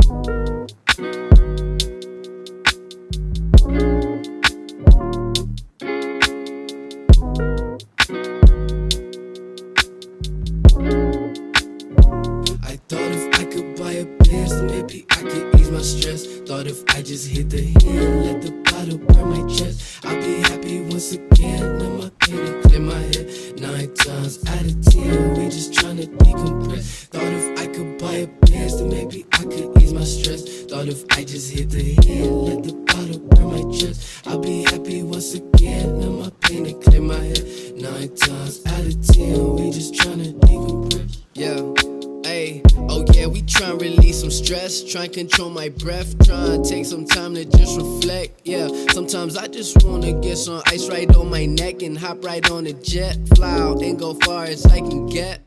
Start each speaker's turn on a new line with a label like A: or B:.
A: I thought if I could buy a Benz, then maybe I could ease my stress. Thought if I just hit the hand, let the bottle burn my chest, I'll be happy once again. Now my pain and clear my head. 9 times out of 10, we just tryna decompress. Thought if I could buy a Benz, then maybe I could ease my stress. Thought if I just hit the hand, let the bottle burn my chest, I'll be happy once again. Now my pain and clear my head. 9 times out of 10, we just tryna decompress.
B: Yeah. Ay, oh yeah, we tryna release some stress, tryna control my breath, tryna take some time to just reflect. Yeah, sometimes I just wanna get some ice right on my neck and hop right on a jet, fly out and go far as I can get.